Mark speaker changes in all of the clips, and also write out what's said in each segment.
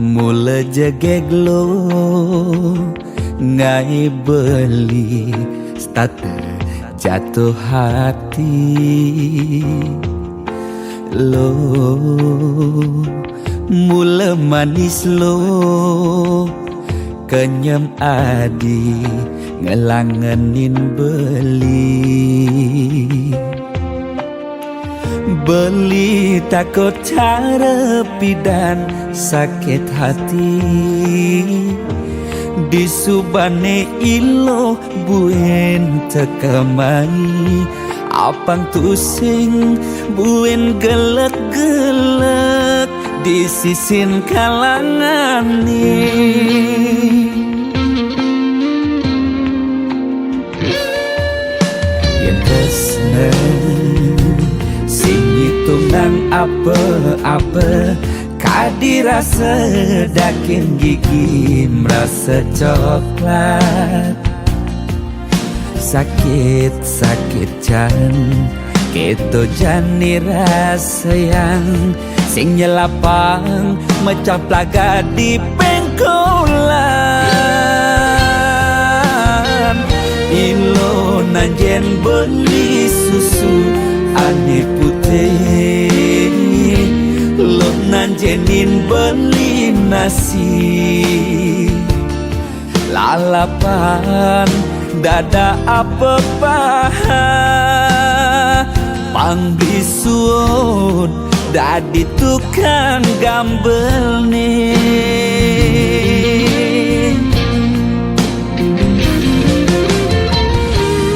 Speaker 1: Mula jegeglo ngai beli starter jatuh hati lo. Mula manis lo kenyam adi ngelangenin beli takut cara pidan sakit hati disubane ilo buen tekamai apang tusing buen gelek-gelek di sisin kalangan yang kesna sing hitungan apa-apa kadirasa dakin gigi merasa coklat sakit jan keto jani rasa yang sing nyelapang mecah plaga di pengkolan ilo nanjen beli susu ane putih lo nanjenin beli nasi lalapan dada apa paha pang bisuun dadi tukang gambel nih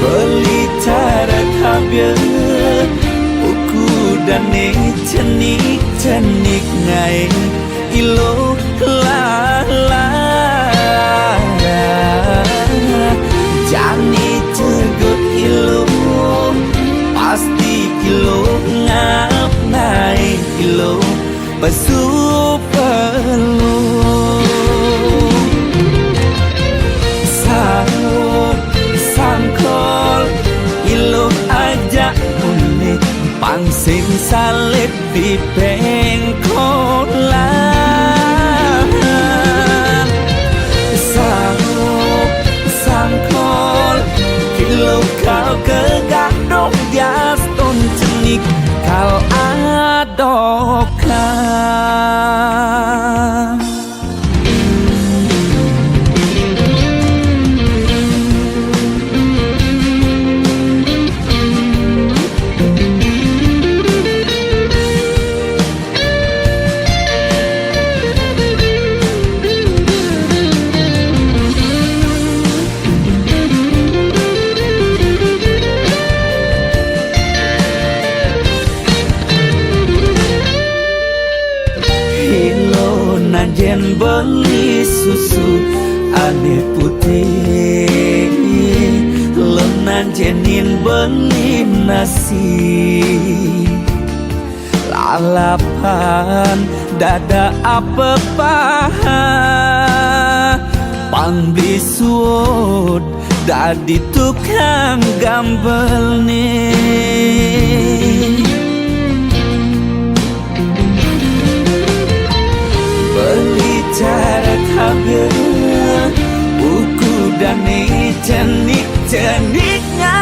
Speaker 1: beli cara kabel uku dan cenik ngai ilo lala jani cegot ilo pasti ilo ngap naik ilo basu perlu sangkol ilo aja unik pangsing salib di pengkolan sangkol ilo kau kegadok jas ton cenik kau adokan nanjen beli susu ane putih lo nanjenin beli nasi lalapan dada apa paha pang bisuut dadi tukang gambel nih beli cara kabel buku dan cenik-ceniknya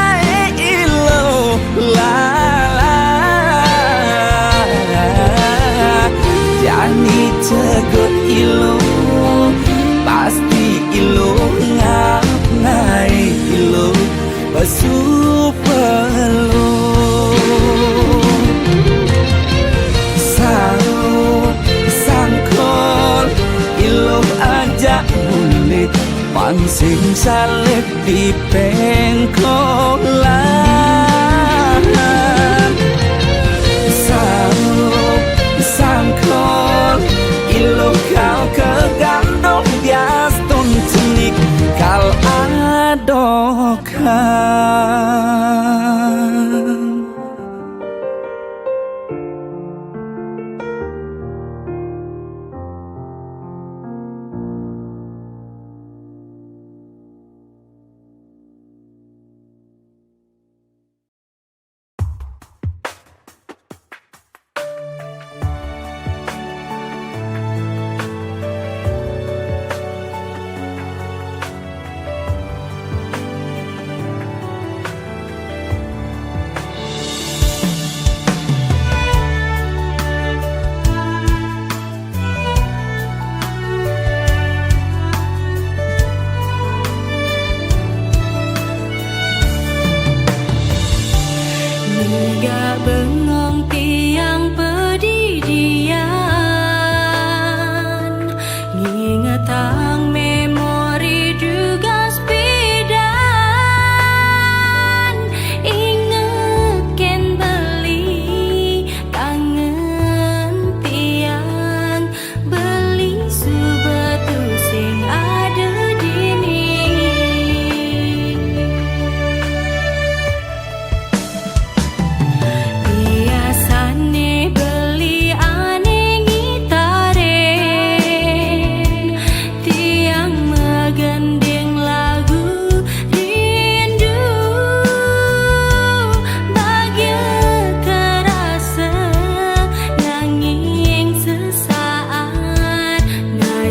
Speaker 1: ilo lala jani cegot ilo pasti ilo ngap naik ilo basu perlu sangkol ilo aja bulit pangsing salib di pengkolan sangkol ilo kau kegandong bias ton cenik kau adokan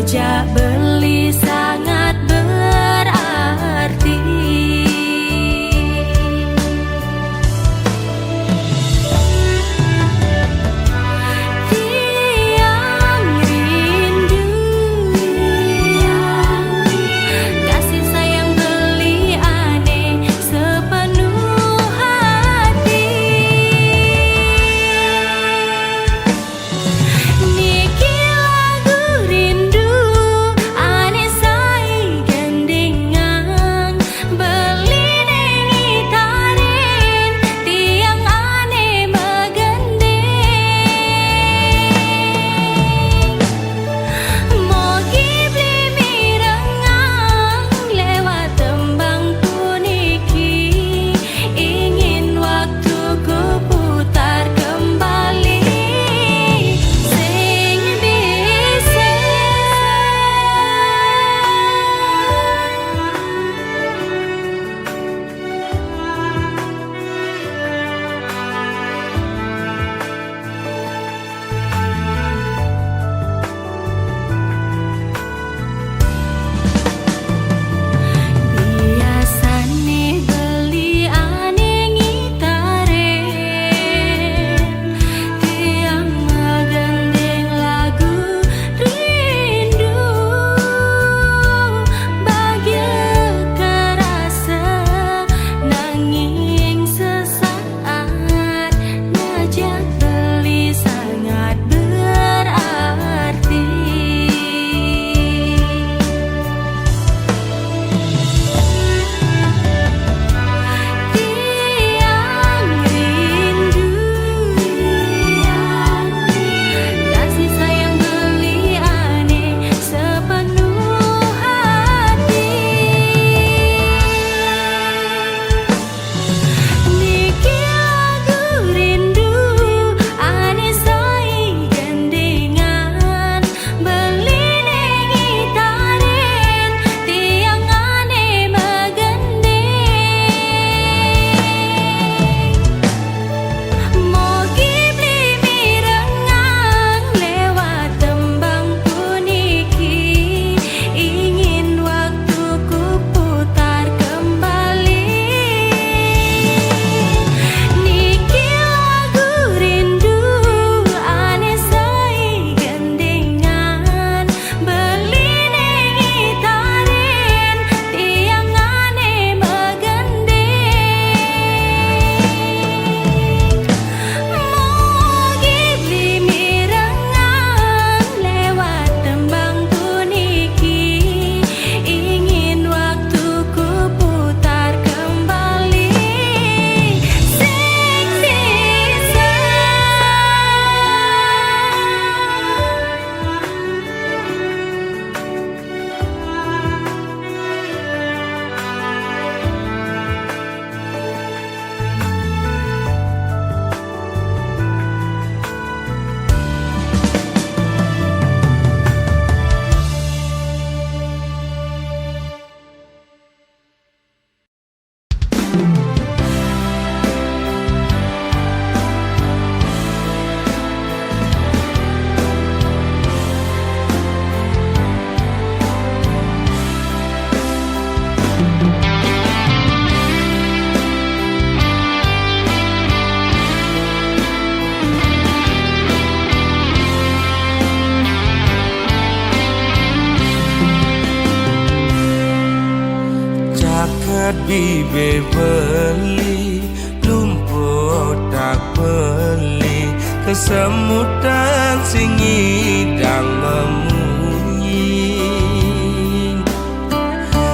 Speaker 2: ngajak beli sangat berarti. Tiang rindu, kasih sayang beli aneh sepenuh hati. Niki lagu rindu aneh say gendengan beli nengi tarin tiang aneh megandeng. Mogi beli mirengang lewat tembang puniki, ingin waktuku putar kembali. Sing bisa biasane beli aneh ngitaren tiang megandeng lagu rindu. Bahagia kerasa nanging sesaat ngajak beli sangat berarti. Tiang rindu, kasih sayang beli aneh sepenuh hati. Niki lagu rindu aneh say gendengan beli nengi tarin tiang aneh megandeng. Mogi beli mirengang lewat tembang puniki, ingin waktuku putar kembali. Niki lagu rindu aneh say gendengan beli nengi tarin tiang aneh megandeng. Mogi beli mirengang lewat tembang puniki, ingin waktuku putar kembali. Sing bisa
Speaker 1: Caket bibe beli lumpur tak beli kesemutan sing idang memunyi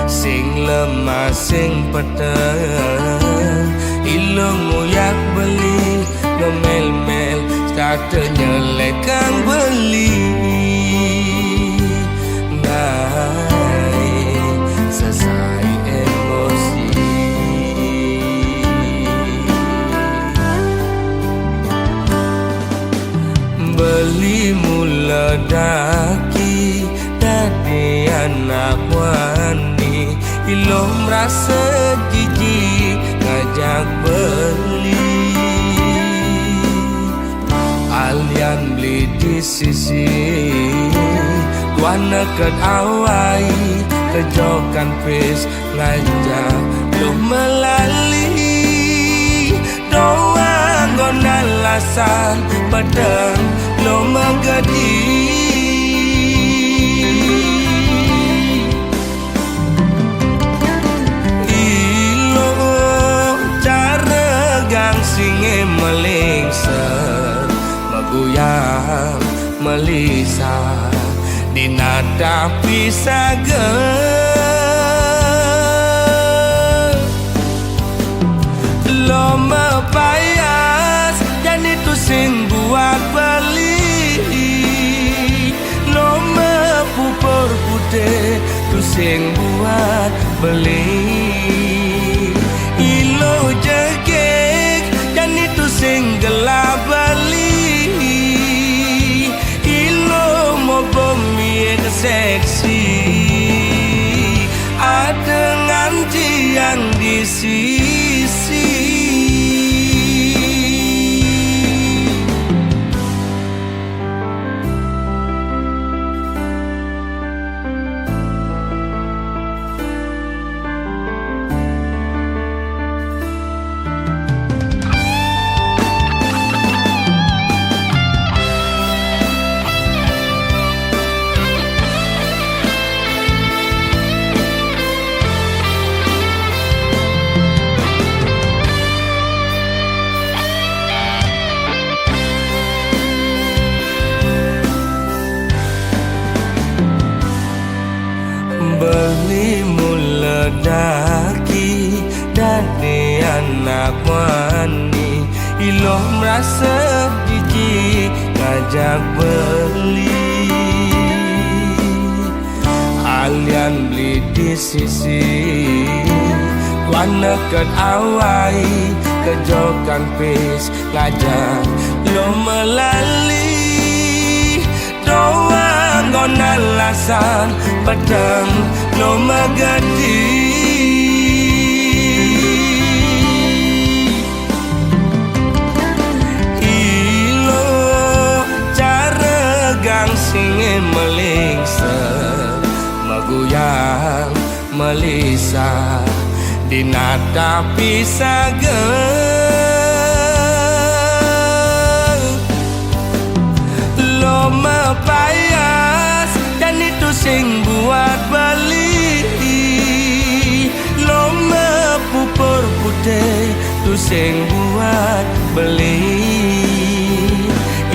Speaker 1: sing lemah sing peteng ilung nguyak beli ngemel-mel kate nyelek kang beli naik selesai emosi beli mula daki dadi anak wani ilom rasa jijik ngajak beli alian beli di sisi Wana ket awai kejokan pis ngajak lu melali doang gonan lasan pedang lu menggedi ilo cara gang singe melingser meguyang melisa di nada pisaga loma payas dan itu sing buat beli loma pupur putih tu sing buat beli ilo jegek dan itu sing gelap beli bumi seksi ada nganci yang di sisi beli mula daki dari anak wani ilo merasa jijik ngajak beli alian beli di sisi wana ket awai kejokan pis ngajak lo melali doang gonan lasan pedang lo megadi ilo cara gang singe melingser meguyang melisa di nada pisaga loma payas dan itu sing buat beli loma pupur putih tu sing buat beli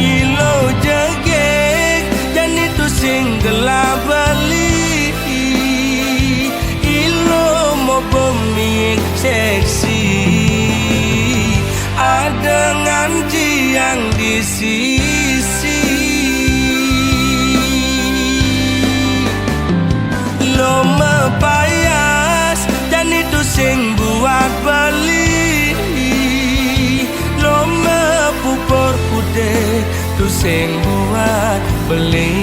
Speaker 1: ilo jegek dan itu sing gelap beli ilo mau bumi seksi ada nganci yang di sisi loma payas dan itu sing buat beli loma pupur putih tu sing buat beli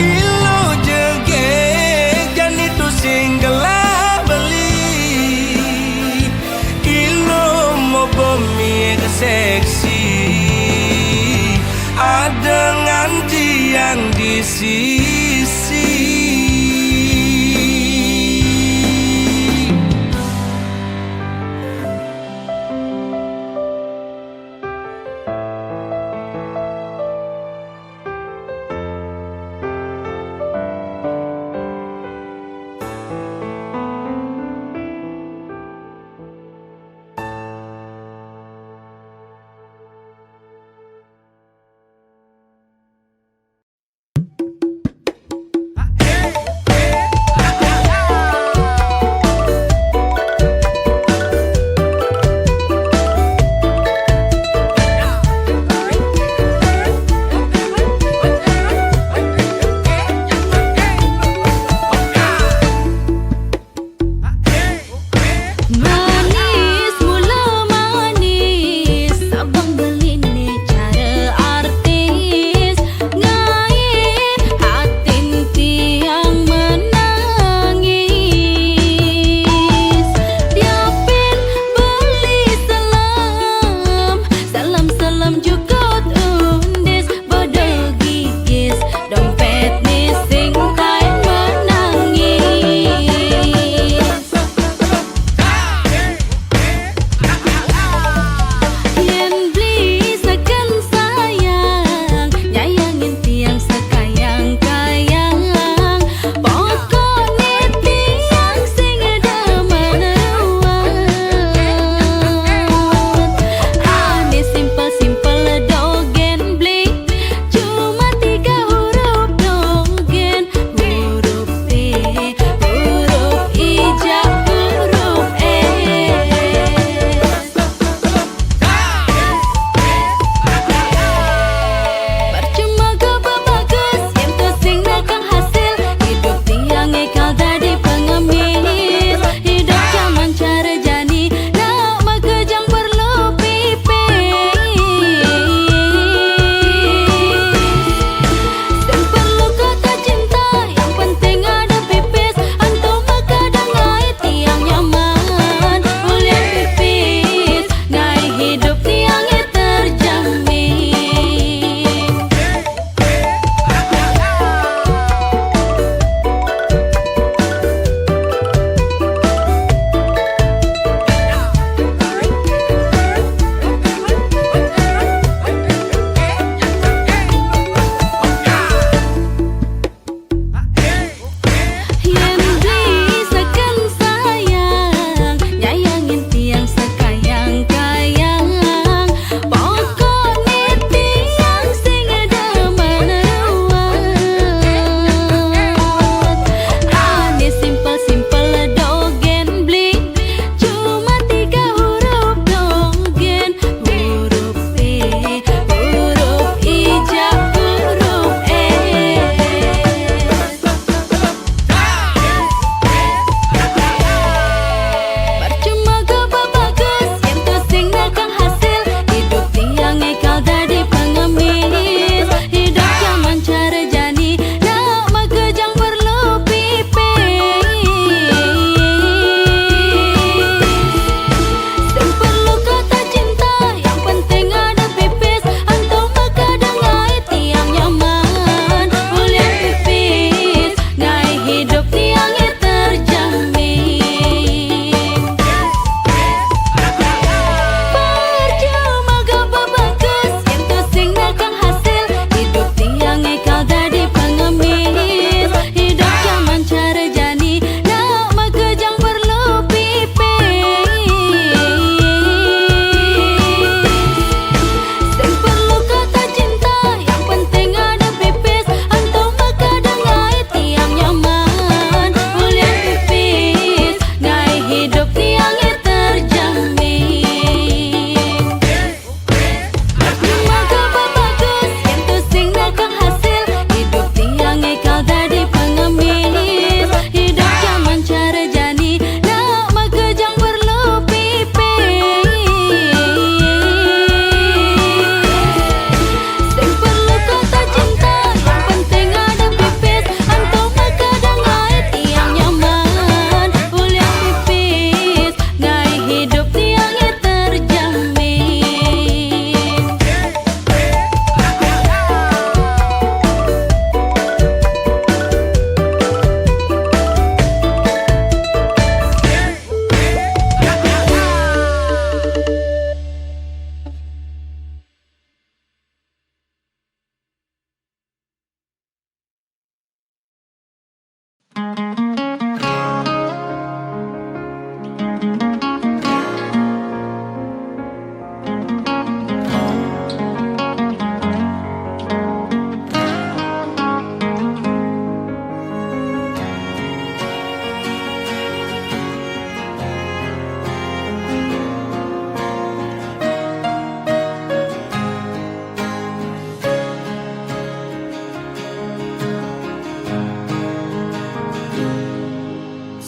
Speaker 1: ilo jegek dan itu sing gelap beli ilo mau bumi seksi ada nganci yang di sisi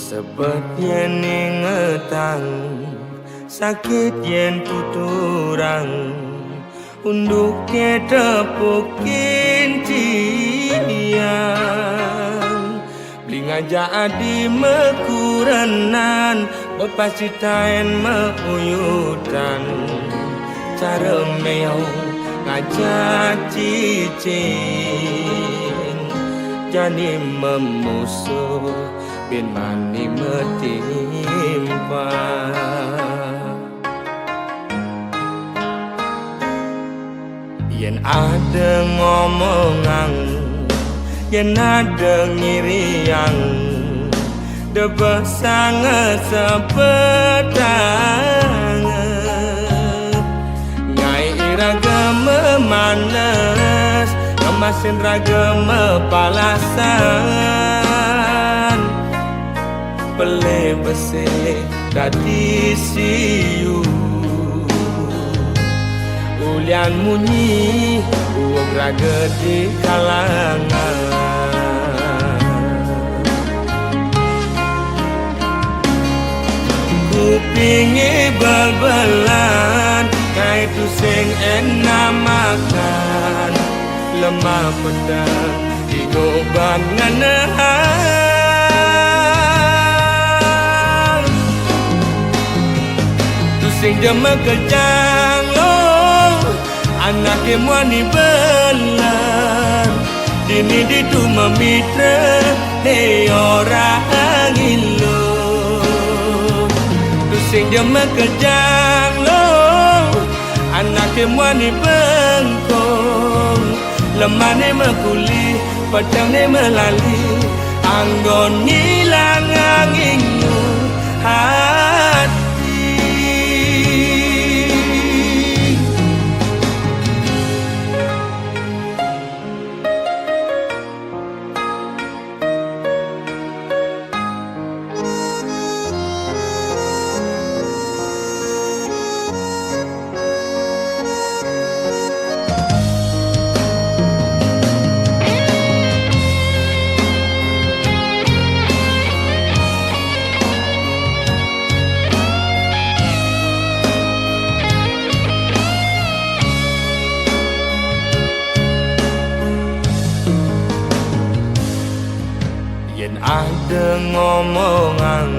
Speaker 1: Sebab yen ingetang sakit yen tuturang unduk ke tepukin tiang Blingaja adi mekurenan Bepasti tain meuyutan Cara meong ngajak cicing Jani memusuh bin mani metimpa Yen ada ngomongan Yen ada ngiriang Debah sangat sepedang Ngai iraga memanas Ngemasin raga mepalasan Pele bese dadi siu Ulian munyi uang raga di kalangan Kupingi bal-balan Kai tu sing enak makan Lemah pedang digoban nganehang Tu sing jema kejang lo Anake muani belan Dini ditu memitra Ne orang ilo Tu sing jema kejang lo Anake muani bengkong Lemah ne mekuli Pedang ne melali Anggon ngilang anginu hati Yen ada ngomongan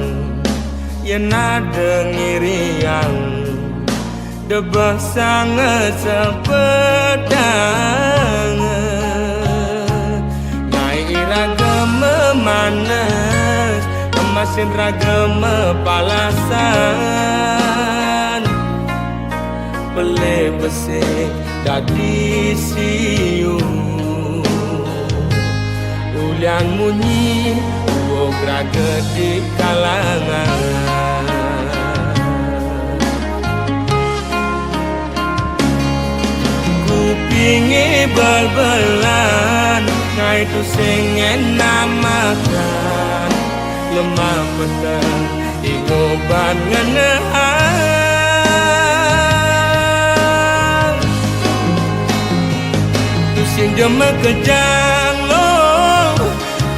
Speaker 1: Yen ada ngiriang Debah sangat sepedang Ngai iraga memanas Kemasin raga mepalasan Pele besik dadi siu Ulian munyi uog raga di kalangan Kupingi bal-balan Ngai tu sing enak makan Lemah pedang digoban nganehang Tu sing jema kejang lo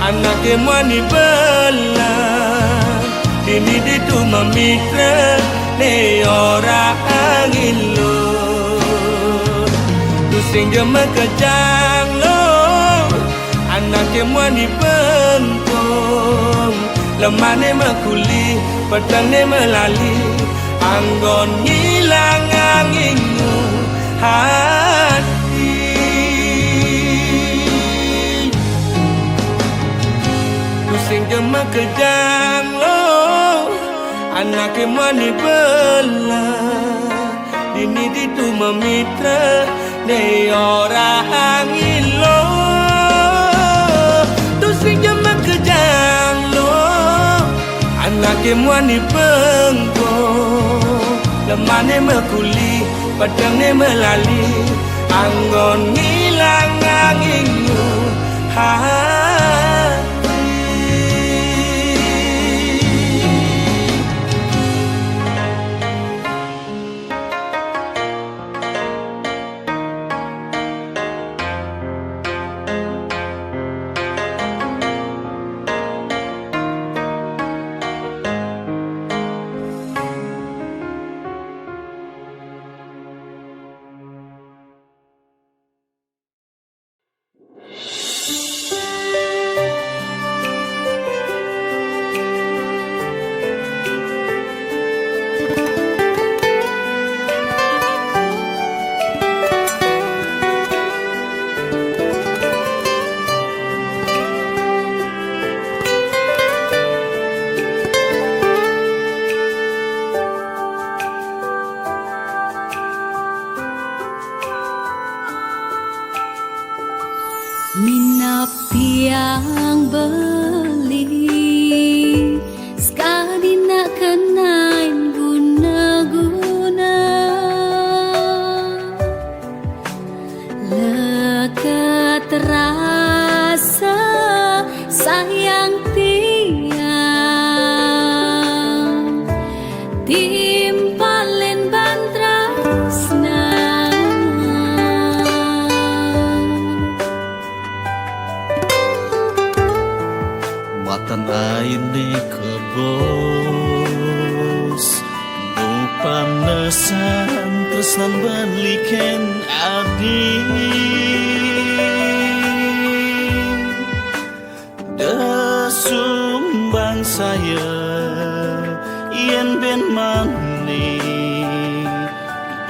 Speaker 1: Anake muani belan Dini ditu memitra Ne orang ilo Tu sing jema kejang lo Anake muani bengkong Lemah ne mekuli Pedang ne melali Anggon ngilang anginu hati Sing jema kejang lo Anake mani bela Dini ditu memitra Ne orang ilo Tu sing jema kejang lo Anake mani bengko Lemah ne mekuli Pedang ne melali Anggon ngilang anginu hati
Speaker 3: watan aine kebos panesan tresnan baliken adi sumbang saya yen ben mani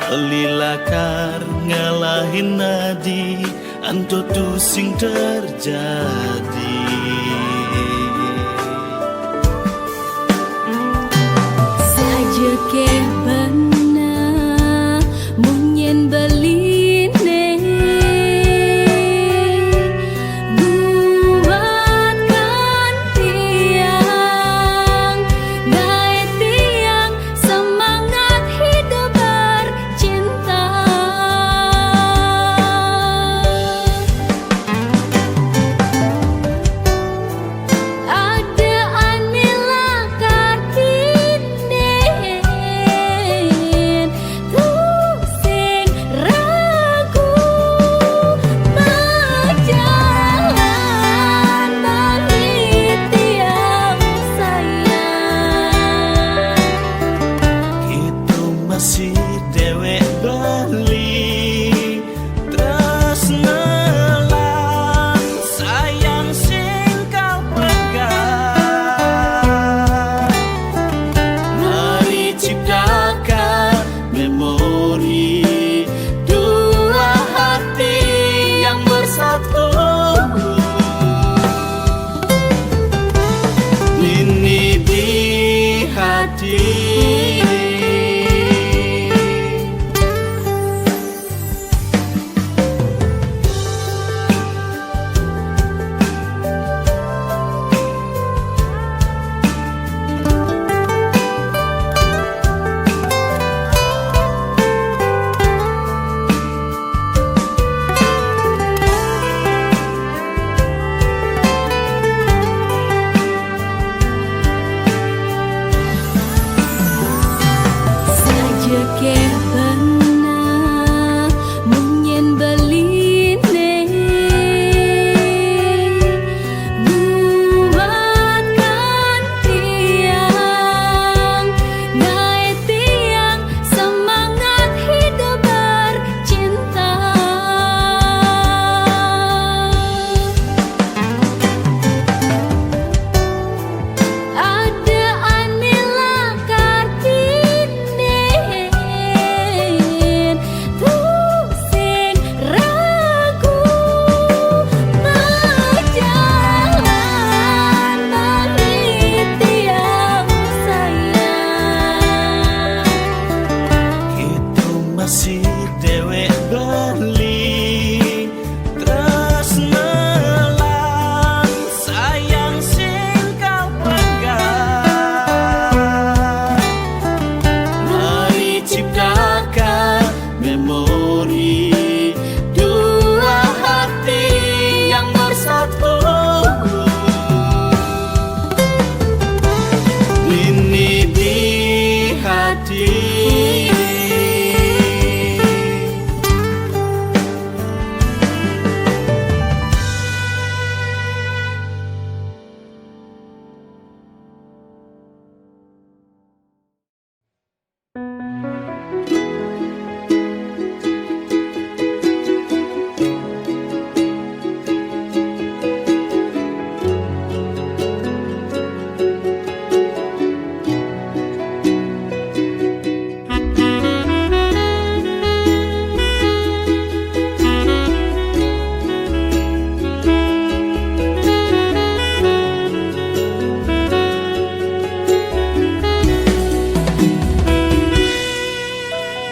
Speaker 3: belilakar ngalahin nadi anto tu sing terjadi
Speaker 2: saja ke benar munyen beline buatkan tiang gaet tiang semangat hidup bercinta ada anila kartinen pusing ragu berjalan bagi tiang sayang
Speaker 3: itu masih dewek bali tresnelan sayang sing kau pegang mari ciptakan memori dua hati yang bersatu ini di hati
Speaker 2: saja ke benar munyen beline buatkan tiang gaet tiang semangat hidup bercinta ada anila kartinen pusing ragu berjalan bagi tiang sayang
Speaker 3: itu masih dewek bali tresnelan sayang sing kau pegang mari ciptakan memori dua hati yang bersatu ini di hati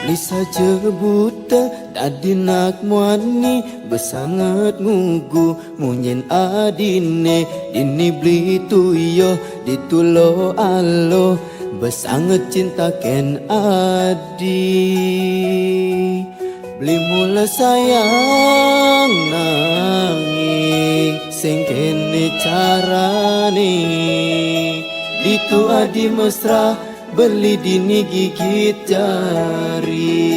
Speaker 3: Lisa buta dadi nak muani besangat ngugu munyen adine dini beli tuyo ditulo alo besangat cinta ken adi beli mula sayang nanging sing kene carane ditu adi mesra beli dini gigit jari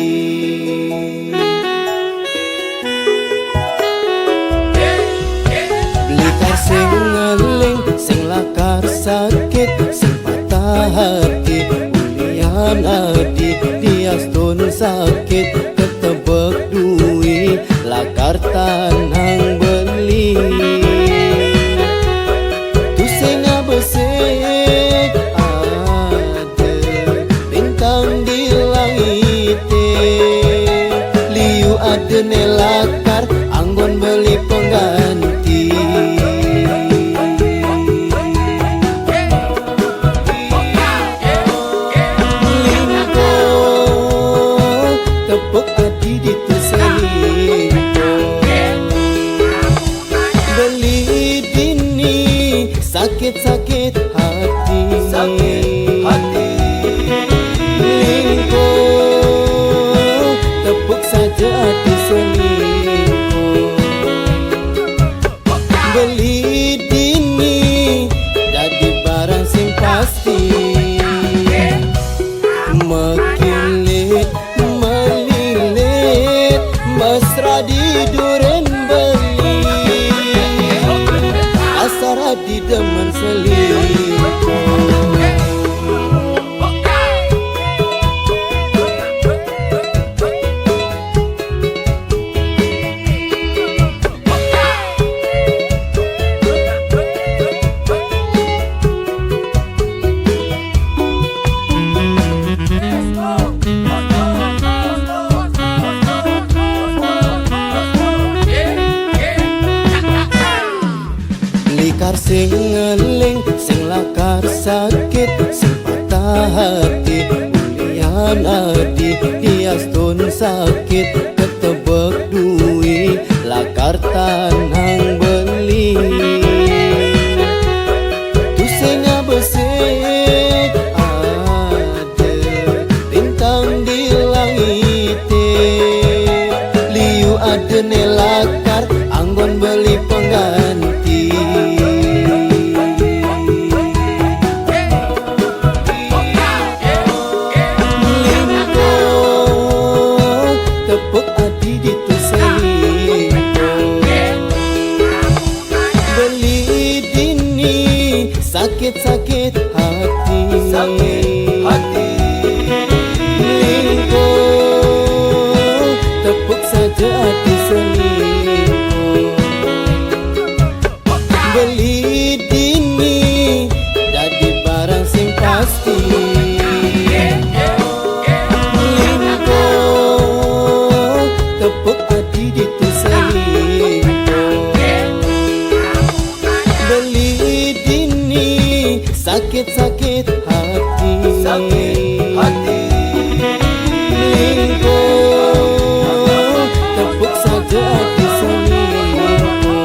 Speaker 3: beli tasing ngeling sing lakar sakit, sing patah hati. Ulian adi diastun sakit, ketebek duit lakar tanang beli. Tu sing abesek ada bintang di langit, liu ada nelakar anggon beli pengganti. Lingko tepuk hati di tu selingko, beli dini sakit-sakit hati. Lingko tepuk saja hati selingko, beli dini jadi barang sing pasti. Mekilit melilit mesra di duren beli, asara di demen selingkuh. Likar sing ngeling, sing lakar sakit, sing patah hati. Ulian adi diastun sakit, ketebek duit lakar tanang beli. Tu sing abesek ada bintang di langit, liu ada nelakar anggon beli pengganti. Lingko tepuk hati di tu selingko, beli dini sakit-sakit hati. Lingko tepuk saja hati selingko, beli dini jadi barang sing pasti. Lingko tepuk hati di tu selingko, beli dini sakit-sakit hati. Lingko tepuk saja hati selingko,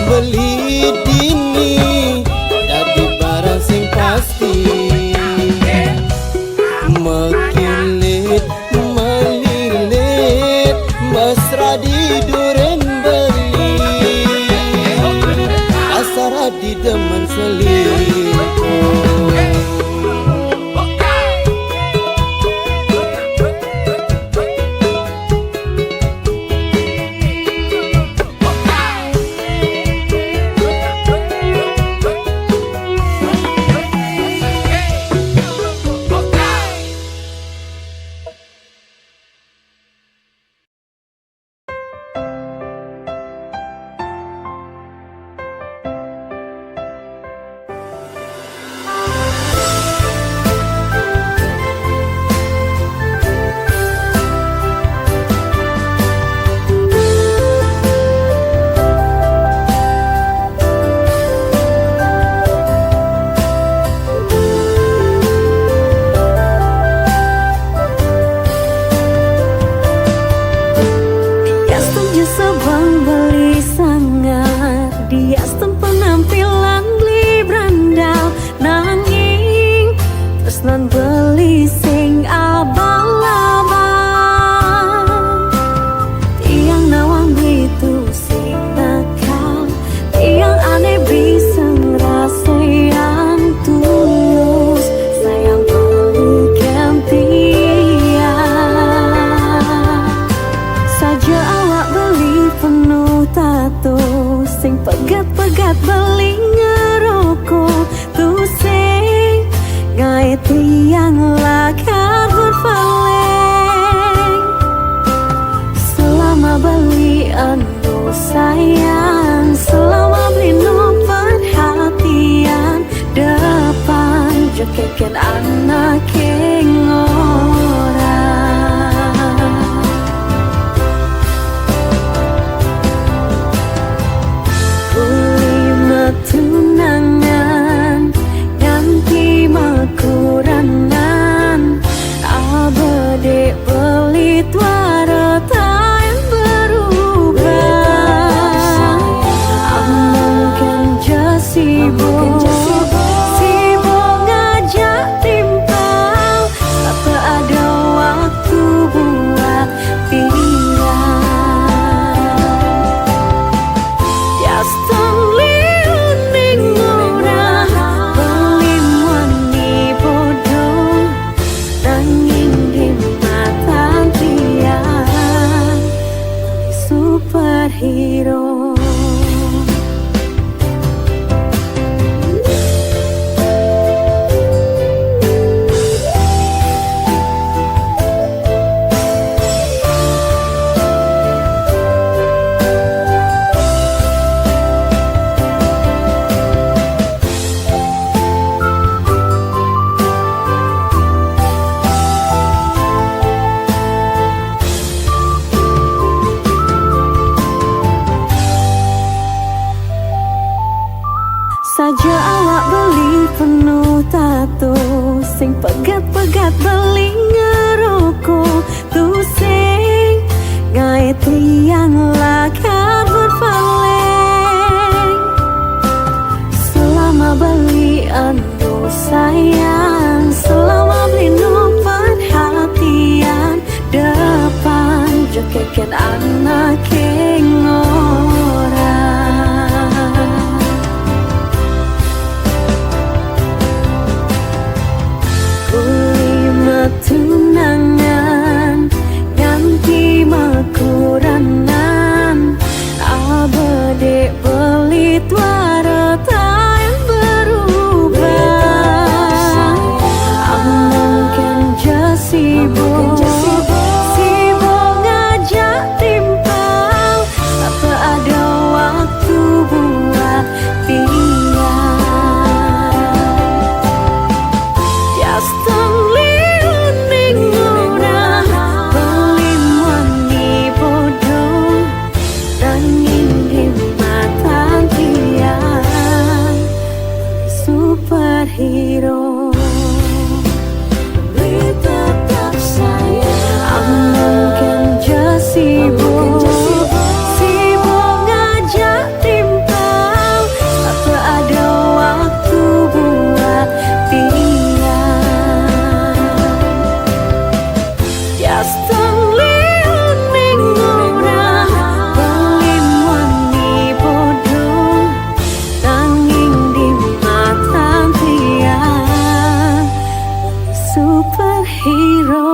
Speaker 3: beli dini jadi barang sing pasti. Mekilit melilit mesra di duren beli, asara di demen selingkuh.
Speaker 2: pegat-pegat beli ngerokok tuh sing gawe tiang lakar berpaling. Selama beli anu sayang, selama beli no perhatian, depan jekeken anak orang. Uli metunangan ganti makuranan, abade beli tuara yang berubah. Amangkan jasibuk ngajak timpal, tak ada waktu buat pikiran. Yastan liuning murah, beli wani bodoh, nanging di mata tiang superhero. Saja awak beli penuh tato, sing pegat-pegat beli ngerokok tuh sing gawe tiang lakar berpaling. Selama beli anu sayang, selama beli no perhatian, depan jekeken anak orang. Tunangan ganti makuranan, abade beli tuara yang berubah. Amangkan jasibuk ngajak timpal, tak ada waktu buat pikiran. Yastan superhero. Beli tetap sayang, amangkan jasibuk ngajak timpal, tak ada waktu buat pikiran. Yastan liuning murah, beli wani bodoh, nanging di mata tiang superhero.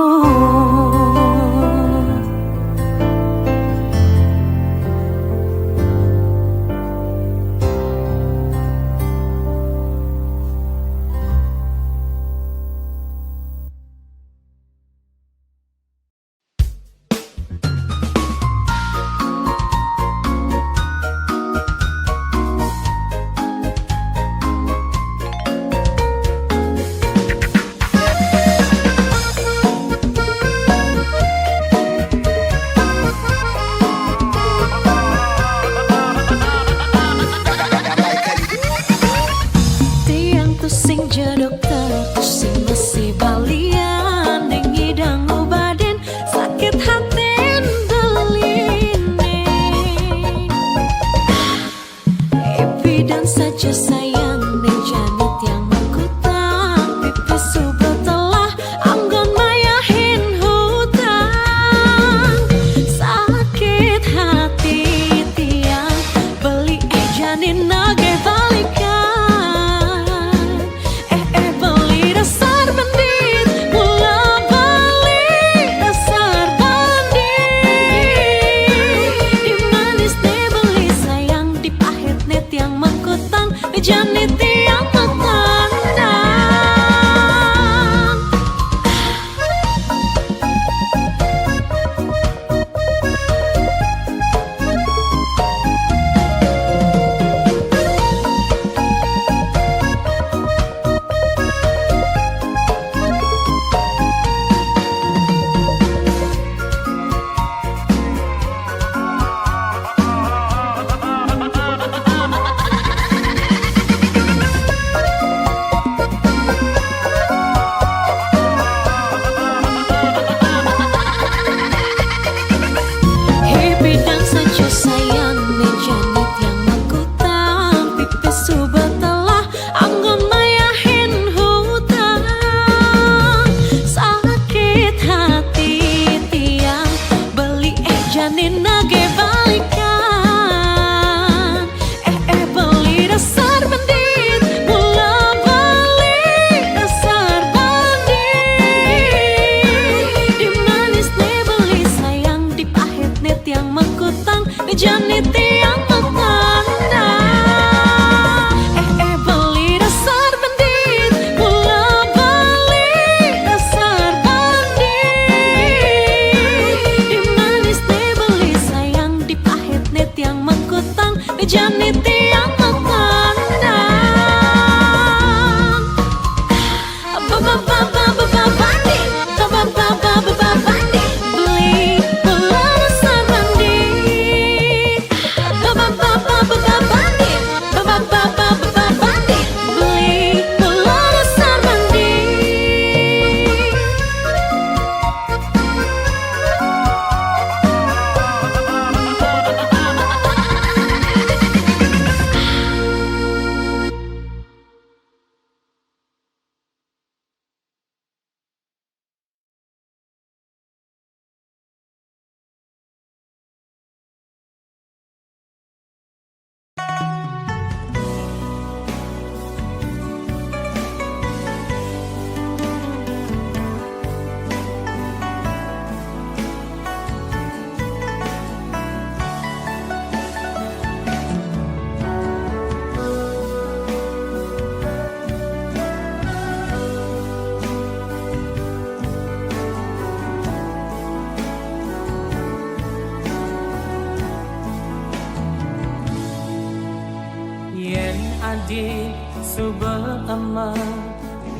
Speaker 1: yen adik suba emak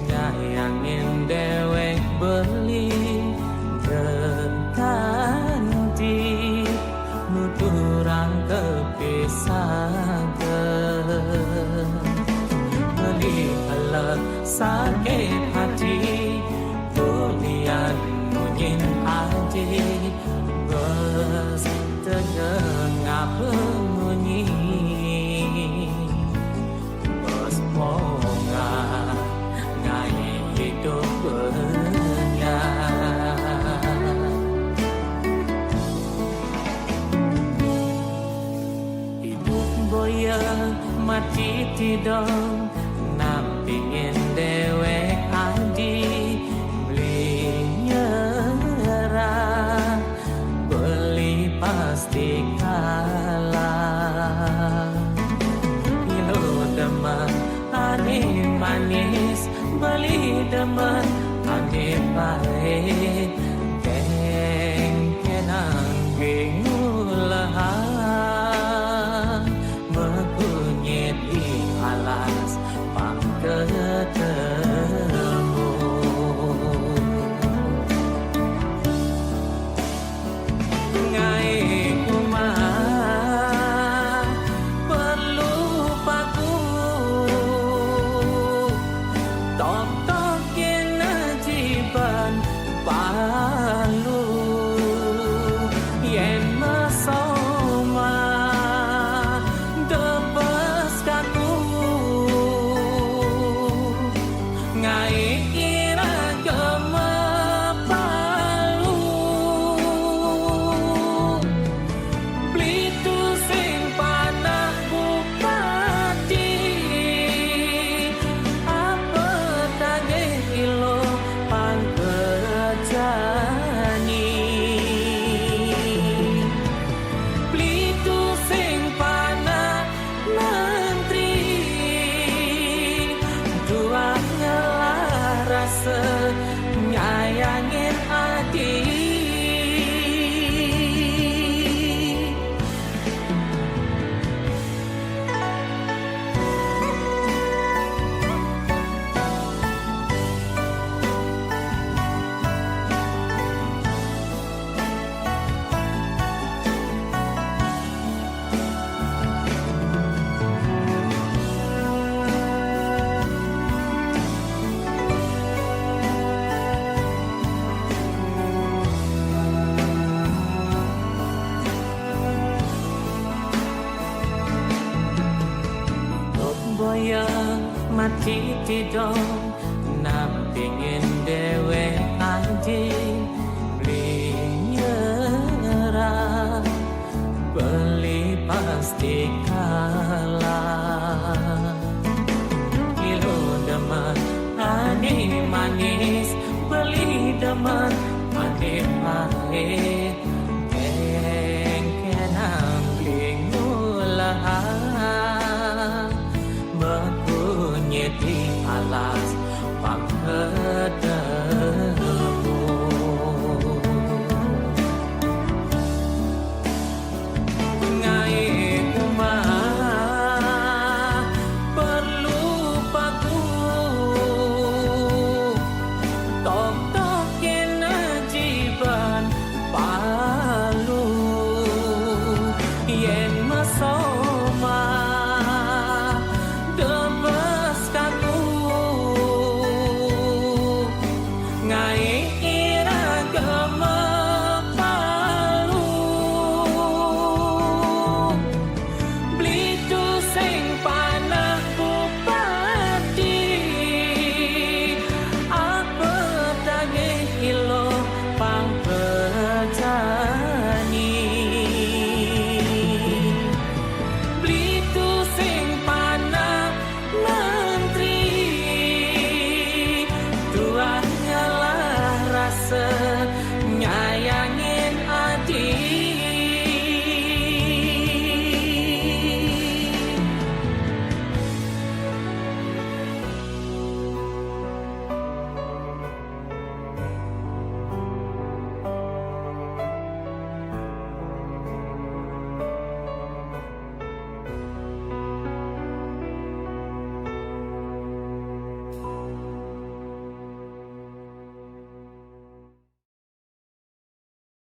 Speaker 1: nyayangin dewek beli ganti nuturang kepisah beli elak sakit hati bulian munyin adik bes tengah bunyi bos monga ngai hidup benya hidup boya mati tidong nampingin dewek adi beli nyerah beli pasti kalah ilo demen ane manis beli demen ane pahit keng kenang gengulah mekunyit alas pangketemu ngai kumah perlu paku tok-tok kena jiban palu yen mesoma depes kaku ngai kira gemepalu blitu sing panah bupati apa tage ilo pangkerjani blitu sing panah menteri dua rasa nyayangin adik boya mati tidong nampingin dewek anjing beli nyerah beli pasti kalah ilo demen ane manis beli demen ane pahit